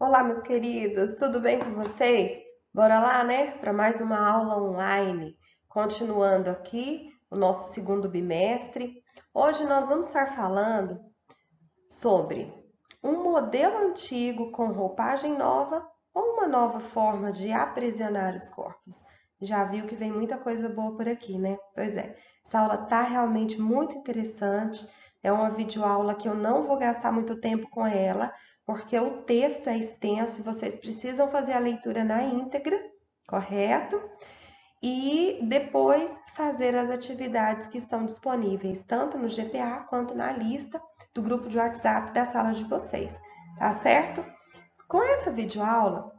Olá, meus queridos, tudo bem com vocês? Bora lá, né, para mais uma aula online. Continuando aqui o nosso segundo bimestre. Hoje nós vamos estar falando sobre um modelo antigo com roupagem nova ou uma nova forma de aprisionar os corpos. Já viu que vem muita coisa boa por aqui, né? Pois é, essa aula tá realmente muito interessante. É uma videoaula que eu não vou gastar muito tempo com ela, porque o texto é extenso e vocês precisam fazer a leitura na íntegra, correto? E depois fazer as atividades que estão disponíveis, tanto no GPA quanto na lista do grupo de WhatsApp da sala de vocês, tá certo? Com essa videoaula,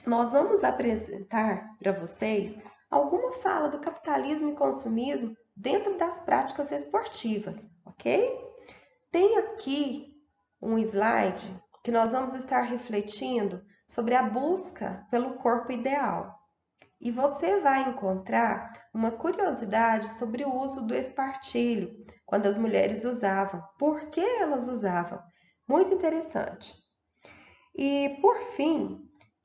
nós vamos apresentar para vocês alguma fala do capitalismo e consumismo dentro das práticas esportivas, ok? Tem aqui um slide que nós vamos estar refletindo sobre a busca pelo corpo ideal. E você vai encontrar uma curiosidade sobre o uso do espartilho, quando as mulheres usavam, por que elas usavam. Muito interessante. E, por fim,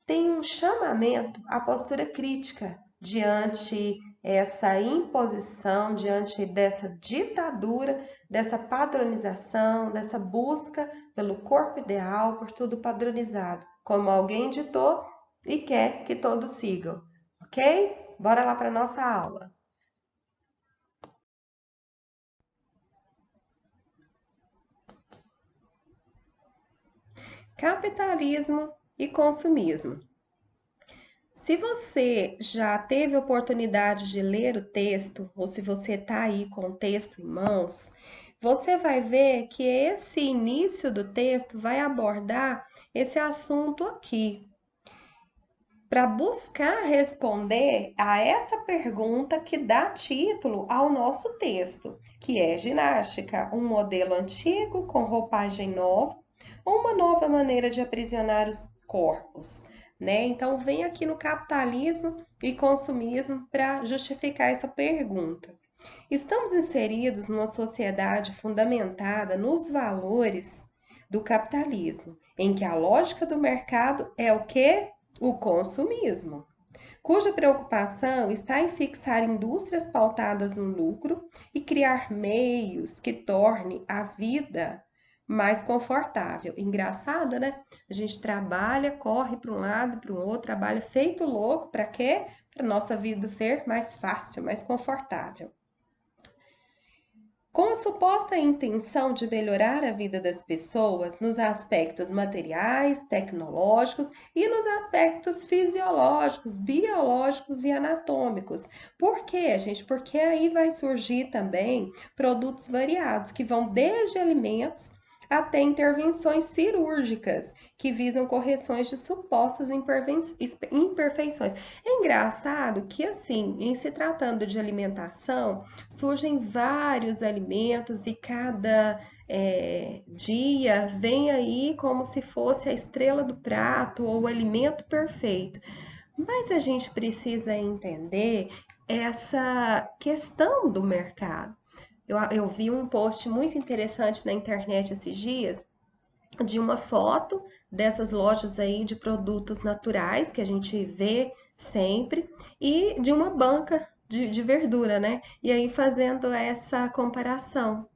tem um chamamento à postura crítica diante essa imposição, diante dessa ditadura, dessa padronização, dessa busca pelo corpo ideal, por tudo padronizado, como alguém ditou e quer que todos sigam, ok? Bora lá para nossa aula. Capitalismo e consumismo. Se você já teve oportunidade de ler o texto, ou se você está aí com o texto em mãos, você vai ver que esse início do texto vai abordar esse assunto aqui, para buscar responder a essa pergunta que dá título ao nosso texto, que é ginástica, um modelo antigo com roupagem nova, ou uma nova maneira de aprisionar os corpos, né? Então vem aqui no capitalismo e consumismo para justificar essa pergunta. Estamos inseridos numa sociedade fundamentada nos valores do capitalismo, em que a lógica do mercado é o que? O consumismo, cuja preocupação está em fixar indústrias pautadas no lucro e criar meios que tornem a vida mais confortável. Engraçado, né? A gente trabalha, corre para um lado, para o outro, trabalha feito louco, para quê? Para nossa vida ser mais fácil, mais confortável. Com a suposta intenção de melhorar a vida das pessoas nos aspectos materiais, tecnológicos e nos aspectos fisiológicos, biológicos e anatômicos. Por quê, gente? Porque aí vai surgir também produtos variados que vão desde alimentos até intervenções cirúrgicas que visam correções de supostas imperfeições. É engraçado que, assim, em se tratando de alimentação, surgem vários alimentos e cada dia vem aí como se fosse a estrela do prato ou o alimento perfeito. Mas a gente precisa entender essa questão do mercado. Eu vi um post muito interessante na internet esses dias de uma foto dessas lojas aí de produtos naturais que a gente vê sempre e de uma banca de verdura, né? E aí fazendo essa comparação,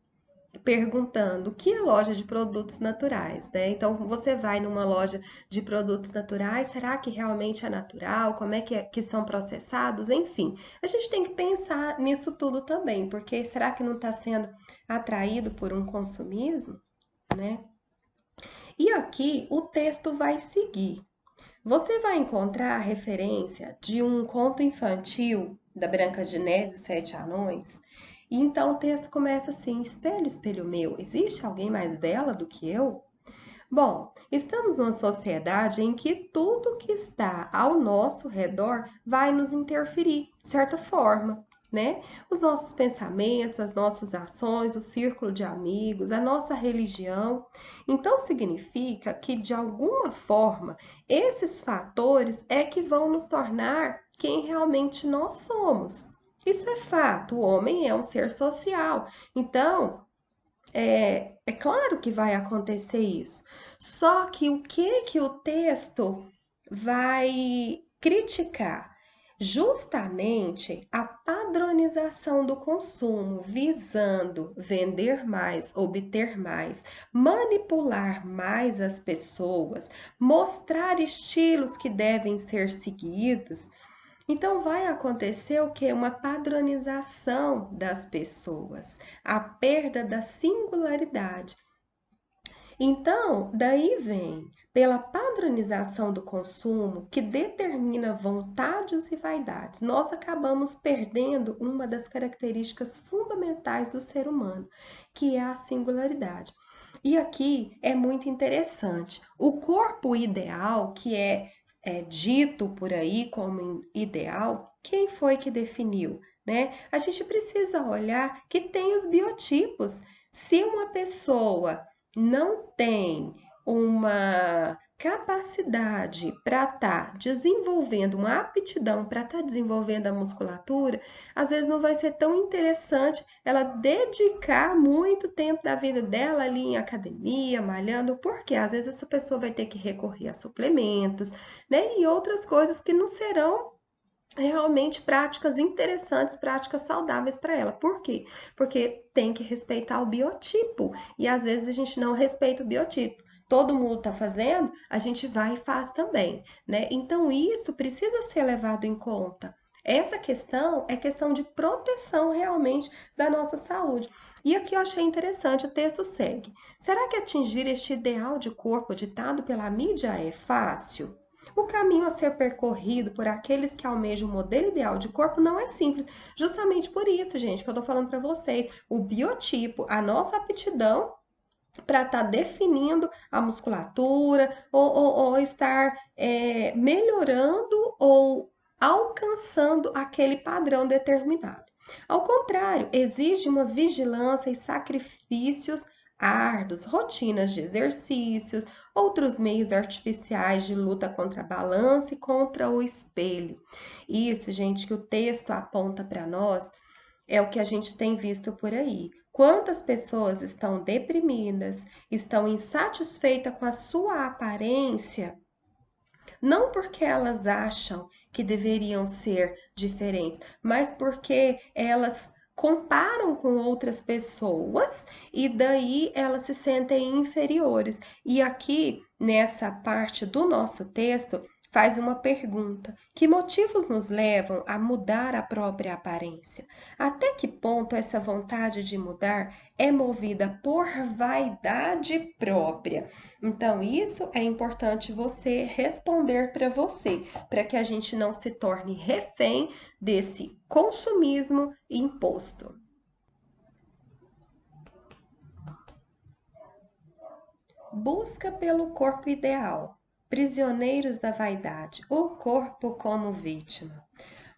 perguntando o que é loja de produtos naturais, né? Então você vai numa loja de produtos naturais, será que realmente é natural? Como que são processados? Enfim, a gente tem que pensar nisso tudo também, porque será que não está sendo atraído por um consumismo, né? E aqui o texto vai seguir. Você vai encontrar a referência de um conto infantil da Branca de Neve e os Sete Anões. E então o texto começa assim: espelho, espelho meu, existe alguém mais bela do que eu? Bom, estamos numa sociedade em que tudo que está ao nosso redor vai nos interferir, de certa forma, né? Os nossos pensamentos, as nossas ações, o círculo de amigos, a nossa religião. Então, significa que, de alguma forma, esses fatores é que vão nos tornar quem realmente nós somos. Isso é fato, o homem é um ser social. Então, É claro que vai acontecer isso. Só que o que o texto vai criticar? Justamente a padronização do consumo, visando vender mais, obter mais, manipular mais as pessoas, mostrar estilos que devem ser seguidos. Então vai acontecer o que? Uma padronização das pessoas, a perda da singularidade. Então, daí vem, pela padronização do consumo, que determina vontades e vaidades, nós acabamos perdendo uma das características fundamentais do ser humano, que é a singularidade. E aqui é muito interessante. O corpo ideal, que é dito por aí como ideal, quem foi que definiu, né? A gente precisa olhar que tem os biotipos. Se uma pessoa não tem uma capacidade para estar desenvolvendo uma aptidão para estar desenvolvendo a musculatura, às vezes não vai ser tão interessante ela dedicar muito tempo da vida dela ali em academia, malhando, porque às vezes essa pessoa vai ter que recorrer a suplementos, né? E outras coisas que não serão realmente práticas interessantes, práticas saudáveis para ela. Por quê? Porque tem que respeitar o biotipo e às vezes a gente não respeita o biotipo. Todo mundo está fazendo, a gente vai e faz também, né? Então isso precisa ser levado em conta. Essa questão é questão de proteção realmente da nossa saúde. E aqui eu achei interessante, o texto segue. Será que atingir este ideal de corpo ditado pela mídia é fácil? O caminho a ser percorrido por aqueles que almejam o modelo ideal de corpo não é simples. Justamente por isso, gente, que eu tô falando para vocês. O biotipo, a nossa aptidão para estar definindo a musculatura ou estar melhorando ou alcançando aquele padrão determinado. Ao contrário, exige uma vigilância e sacrifícios árduos, rotinas de exercícios, outros meios artificiais de luta contra a balança e contra o espelho. Isso, gente, que o texto aponta para nós é o que a gente tem visto por aí. Quantas pessoas estão deprimidas, estão insatisfeitas com a sua aparência, não porque elas acham que deveriam ser diferentes, mas porque elas comparam com outras pessoas e daí elas se sentem inferiores. E aqui, nessa parte do nosso texto, faz uma pergunta: que motivos nos levam a mudar a própria aparência? Até que ponto essa vontade de mudar é movida por vaidade própria? Então, isso é importante você responder para você, para que a gente não se torne refém desse consumismo imposto. Busca pelo corpo ideal. Prisioneiros da vaidade, o corpo como vítima.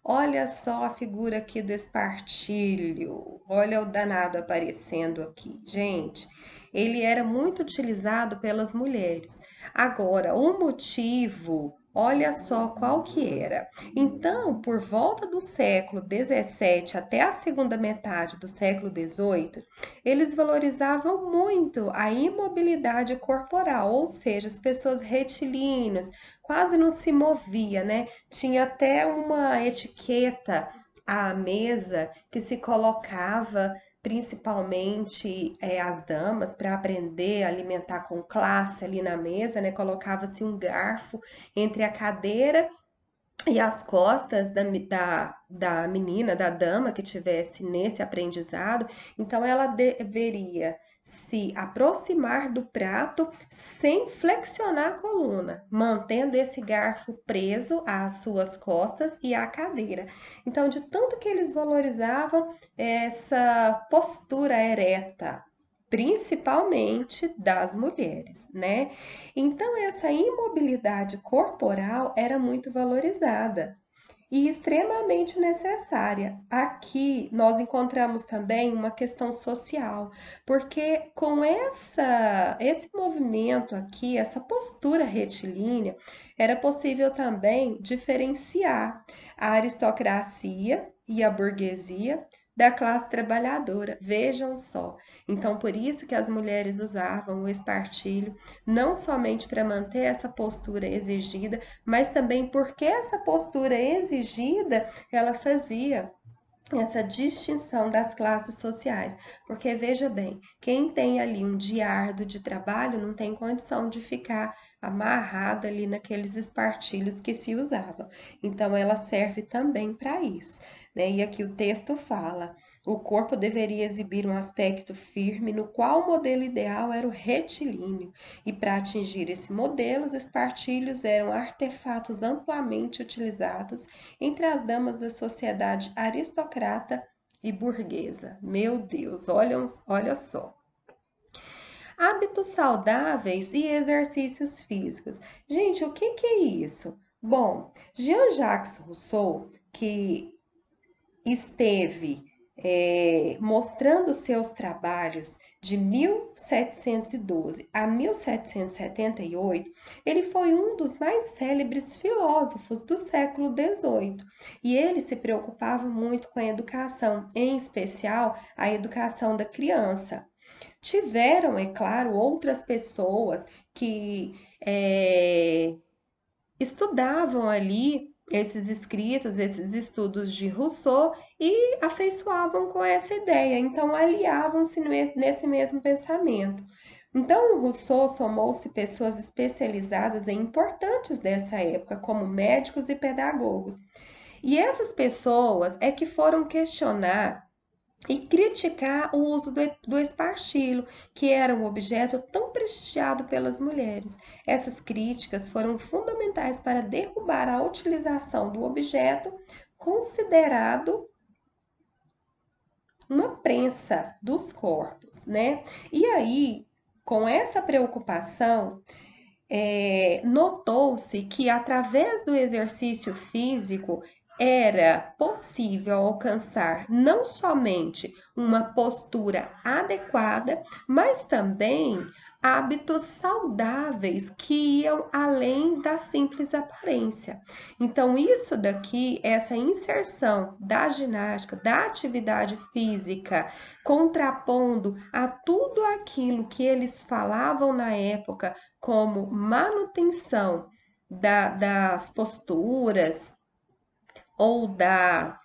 Olha só a figura aqui do espartilho. Olha o danado aparecendo aqui. Gente, ele era muito utilizado pelas mulheres. Agora, o motivo, olha só qual que era. Então, por volta do século XVII até a segunda metade do século XVIII, eles valorizavam muito a imobilidade corporal, ou seja, as pessoas retilíneas, quase não se movia, né? Tinha até uma etiqueta à mesa que se colocava principalmente as damas para aprender a alimentar com classe ali na mesa, né? Colocava-se um garfo entre a cadeira e as costas da menina, da dama que tivesse nesse aprendizado, então ela deveria se aproximar do prato sem flexionar a coluna, mantendo esse garfo preso às suas costas e à cadeira. Então, de tanto que eles valorizavam essa postura ereta, principalmente das mulheres, né? Então, essa imobilidade corporal era muito valorizada e extremamente necessária. Aqui nós encontramos também uma questão social, porque com esse movimento aqui, essa postura retilínea, era possível também diferenciar a aristocracia e a burguesia da classe trabalhadora. Vejam só. Então, por isso que as mulheres usavam o espartilho, não somente para manter essa postura exigida, mas também porque essa postura exigida, ela fazia essa distinção das classes sociais, porque veja bem, quem tem ali um dia árduo de trabalho não tem condição de ficar amarrada ali naqueles espartilhos que se usavam. Então ela serve também para isso, né? E aqui o texto fala: o corpo deveria exibir um aspecto firme, no qual o modelo ideal era o retilíneo, e para atingir esse modelo, os espartilhos eram artefatos amplamente utilizados entre as damas da sociedade aristocrata e burguesa. Meu Deus, olha só. Hábitos saudáveis e exercícios físicos. Gente, o que é isso? Bom, Jean-Jacques Rousseau, que esteve mostrando seus trabalhos de 1712 a 1778, ele foi um dos mais célebres filósofos do século XVIII e ele se preocupava muito com a educação, em especial a educação da criança. Tiveram, é claro, outras pessoas que estudavam ali esses escritos, esses estudos de Rousseau e afeiçoavam com essa ideia, então aliavam-se nesse mesmo pensamento. Então, Rousseau somou-se pessoas especializadas e importantes dessa época, como médicos e pedagogos. E essas pessoas é que foram questionar e criticar o uso do espartilho, que era um objeto tão prestigiado pelas mulheres. Essas críticas foram fundamentais para derrubar a utilização do objeto considerado uma prensa dos corpos, né? E aí, com essa preocupação, notou-se que através do exercício físico era possível alcançar não somente uma postura adequada, mas também hábitos saudáveis que iam além da simples aparência. Então, isso daqui, essa inserção da ginástica, da atividade física, contrapondo a tudo aquilo que eles falavam na época como manutenção das posturas ou da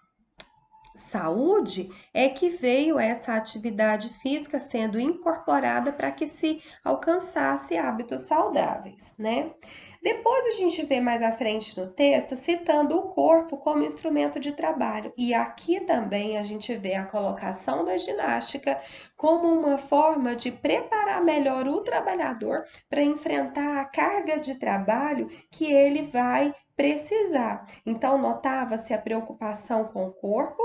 saúde, é que veio essa atividade física sendo incorporada para que se alcançasse hábitos saudáveis, né? Depois a gente vê mais à frente no texto citando o corpo como instrumento de trabalho. E aqui também a gente vê a colocação da ginástica como uma forma de preparar melhor o trabalhador para enfrentar a carga de trabalho que ele vai precisar. Então, notava-se a preocupação com o corpo,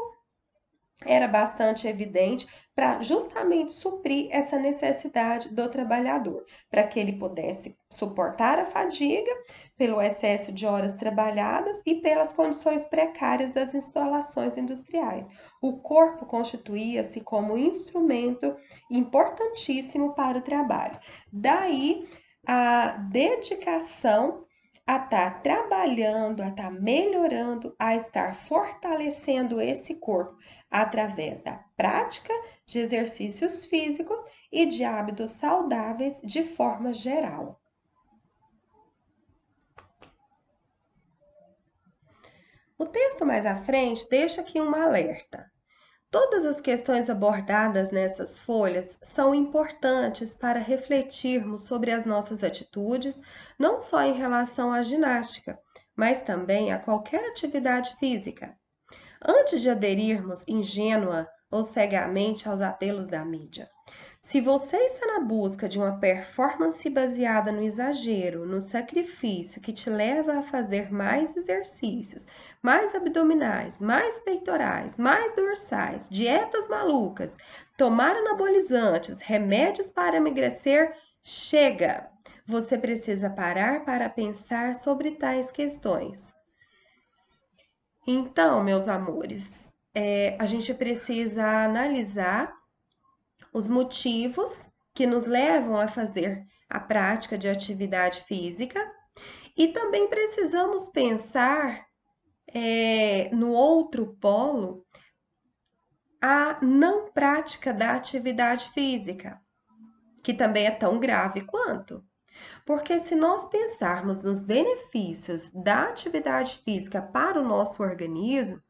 era bastante evidente para justamente suprir essa necessidade do trabalhador, para que ele pudesse suportar a fadiga pelo excesso de horas trabalhadas e pelas condições precárias das instalações industriais. O corpo constituía-se como instrumento importantíssimo para o trabalho. Daí a dedicação a estar trabalhando, a estar melhorando, a estar fortalecendo esse corpo através da prática de exercícios físicos e de hábitos saudáveis de forma geral. O texto mais à frente deixa aqui um alerta. Todas as questões abordadas nessas folhas são importantes para refletirmos sobre as nossas atitudes, não só em relação à ginástica, mas também a qualquer atividade física. Antes de aderirmos ingênua ou cegamente aos apelos da mídia. Se você está na busca de uma performance baseada no exagero, no sacrifício que te leva a fazer mais exercícios, mais abdominais, mais peitorais, mais dorsais, dietas malucas, tomar anabolizantes, remédios para emagrecer, chega! Você precisa parar para pensar sobre tais questões. Então, meus amores, a gente precisa analisar os motivos que nos levam a fazer a prática de atividade física e também precisamos pensar no outro polo a não prática da atividade física, que também é tão grave quanto. Porque se nós pensarmos nos benefícios da atividade física para o nosso organismo,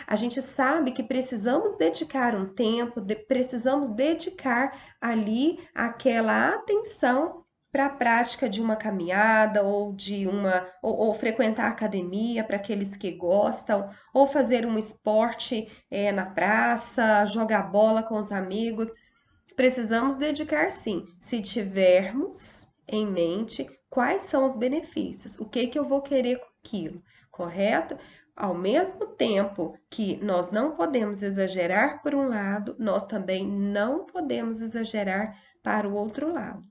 a gente sabe que precisamos dedicar um tempo, precisamos dedicar ali aquela atenção para a prática de uma caminhada ou frequentar a academia para aqueles que gostam, ou fazer um esporte na praça, jogar bola com os amigos. Precisamos dedicar sim, se tivermos em mente quais são os benefícios, o que eu vou querer com aquilo, correto? Ao mesmo tempo que nós não podemos exagerar por um lado, nós também não podemos exagerar para o outro lado,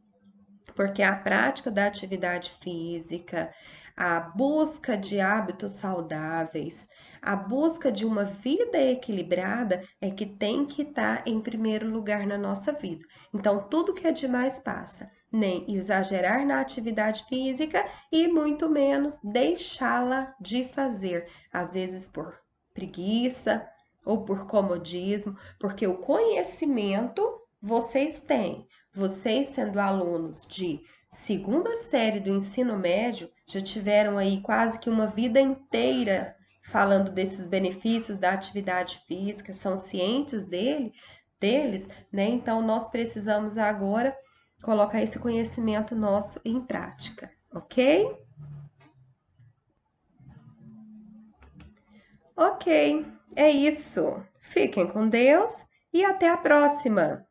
porque a prática da atividade física, a busca de hábitos saudáveis, a busca de uma vida equilibrada é que tem que estar em primeiro lugar na nossa vida. Então, tudo que é demais passa, nem exagerar na atividade física e muito menos deixá-la de fazer, às vezes por preguiça ou por comodismo, porque o conhecimento vocês têm. Vocês, sendo alunos de segunda série do ensino médio, já tiveram aí quase que uma vida inteira falando desses benefícios da atividade física, são cientes deles, né? Então, nós precisamos agora colocar esse conhecimento nosso em prática, ok? Ok, é isso. Fiquem com Deus e até a próxima!